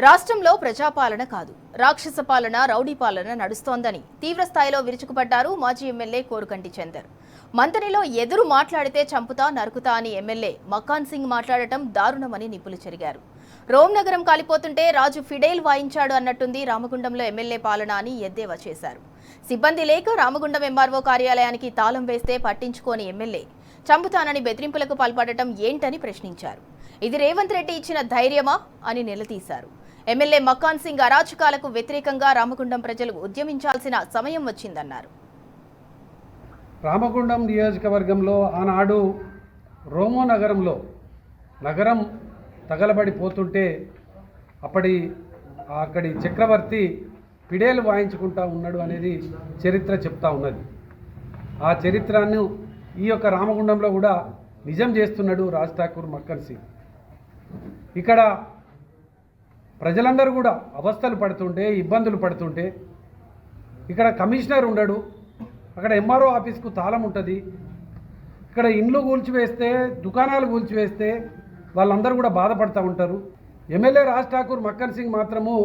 రాష్ట్రంలో ప్రజాపాలన కాదు, రాక్షస పాలన, రౌడీ పాలన నడుస్తోందని తీవ్రస్థాయిలో విరుచుకుపడ్డారు మాజీ ఎమ్మెల్యే కోరుకంటి చందర్. మంత్రిలో ఎదురు మాట్లాడితే చంపుతా నరుకుతా అని ఎమ్మెల్యే మక్కాన్ సింగ్ మాట్లాడటం దారుణమని నిప్పులు చెరిగారు. రోమ్ నగరం కాలిపోతుంటే రాజు ఫిడైల్ వాయించాడు అన్నట్టుంది రామగుండంలో ఎమ్మెల్యే పాలన అని ఎద్దేవా చేశారు. సిబ్బంది లేక రామగుండం ఎంఆర్ఓ కార్యాలయానికి తాళం వేస్తే పట్టించుకోని ఎమ్మెల్యే చంపుతానని బెదిరింపులకు పాల్పడటం ఏంటని ప్రశ్నించారు. ఇది రేవంత్ రెడ్డి ఇచ్చిన ధైర్యమా అని నిలదీశారు. ఎమ్మెల్యే మక్కాన్ సింగ్ అరాచకాలకు వ్యతిరేకంగా రామగుండం ప్రజలు ఉద్యమించాల్సిన సమయం వచ్చిందన్నారు. రామగుండం నియోజకవర్గంలో ఆనాడు రోమో నగరంలో నగరం తగలబడిపోతుంటే అక్కడి చక్రవర్తి పిడేలు వాయించుకుంటా ఉన్నాడు అనేది చరిత్ర చెప్తా ఉన్నది. ఆ చరిత్రను ఈ యొక్క రామగుండంలో కూడా నిజం చేస్తున్నాడు రాజ్ ఠాకూర్ మక్కన్ సింగ్. ఇక్కడ ప్రజలందరూ కూడా అవస్థలు పడుతుంటే, ఇబ్బందులు పడుతుంటే, ఇక్కడ కమిషనర్ ఉండడు, అక్కడ ఎంఆర్ఓ ఆఫీస్కు తాళం ఉంటుంది, ఇక్కడ ఇండ్లు కూల్చివేస్తే, దుకాణాలు కూల్చివేస్తే వాళ్ళందరూ కూడా బాధపడుతూ ఉంటారు. ఎమ్మెల్యే రాజ్ ఠాకూర్ మక్కన్ సింగ్ మాత్రము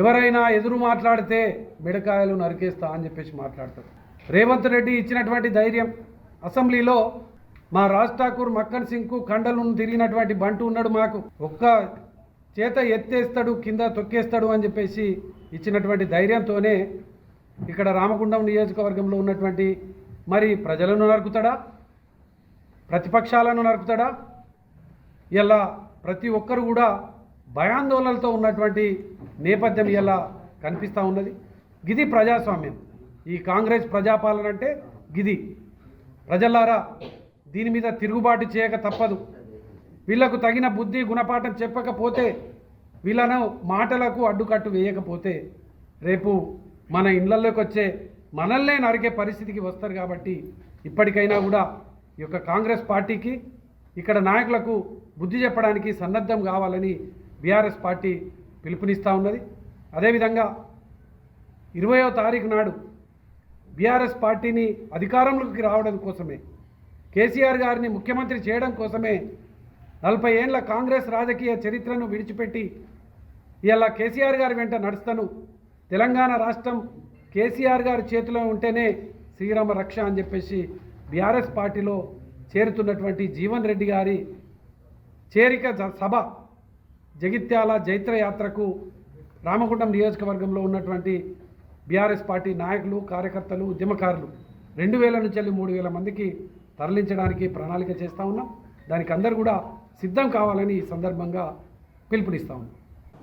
ఎవరైనా ఎదురు మాట్లాడితే మిడకాయలు నరికేస్తా అని చెప్పేసి మాట్లాడతారు. రేవంత్ రెడ్డి ఇచ్చినటువంటి ధైర్యం, అసెంబ్లీలో మా రాజ్ ఠాకూర్ మక్కన్ సింగ్కు కండలు తిరిగినటువంటి బంటు ఉన్నాడు, మాకు ఒక్క చేత ఎత్తేస్తాడు, కింద తొక్కేస్తాడు అని చెప్పేసి ఇచ్చినటువంటి ధైర్యంతోనే ఇక్కడ రామగుండం నియోజకవర్గంలో ఉన్నటువంటి మరి ప్రజలను నరుకుతాడా, ప్రతిపక్షాలను నరుకుతాడా? ఇలా ప్రతి ఒక్కరు కూడా భయాందోళనలతో ఉన్నటువంటి నేపథ్యం ఇలా కనిపిస్తూ ఉన్నది. గిది ప్రజాస్వామ్యం. ఈ కాంగ్రెస్ ప్రజాపాలన అంటే గిది. ప్రజలారా, దీని మీద తిరుగుబాటు చేయక తప్పదు. వీళ్లకు తగిన బుద్ధి గుణపాఠం చెప్పకపోతే, వీళ్ళను మాటలకు అడ్డుకట్టు వేయకపోతే రేపు మన ఇళ్లలోకి వచ్చే మనల్నే నరికే పరిస్థితికి వస్తారు. కాబట్టి ఇప్పటికైనా కూడా ఈ యొక్క కాంగ్రెస్ పార్టీకి, ఇక్కడ నాయకులకు బుద్ధి చెప్పడానికి సన్నద్ధం కావాలని బీఆర్ఎస్ పార్టీ పిలుపునిస్తూ ఉన్నది. అదేవిధంగా 20వ తారీఖు నాడు బీఆర్ఎస్ పార్టీని అధికారంలోకి రావడం కోసమే, కేసీఆర్ గారిని ముఖ్యమంత్రి చేయడం కోసమే 40 ఏళ్ల కాంగ్రెస్ రాజకీయ చరిత్రను విడిచిపెట్టి ఇలా కేసీఆర్ గారి వెంట నడుస్తాను. తెలంగాణ రాష్ట్రం కేసీఆర్ గారి చేతిలో ఉంటేనే శ్రీరామ రక్ష అని చెప్పేసి బీఆర్ఎస్ పార్టీలో చేరుతున్నటువంటి జీవన్ రెడ్డి గారి చేరిక సభ జగిత్యాల జైత్రయాత్రకు రామగుండం నియోజకవర్గంలో ఉన్నటువంటి బీఆర్ఎస్ పార్టీ నాయకులు, కార్యకర్తలు, ఉద్యమకారులు 2000 నుంచి 3000 మందికి తరలించడానికి ప్రణాళిక చేస్తూ ఉన్నాం. దానికి అందరూ కూడా సిద్ధం కావాలని ఈ సందర్భంగా పిలుపునిస్తా ఉన్నాం.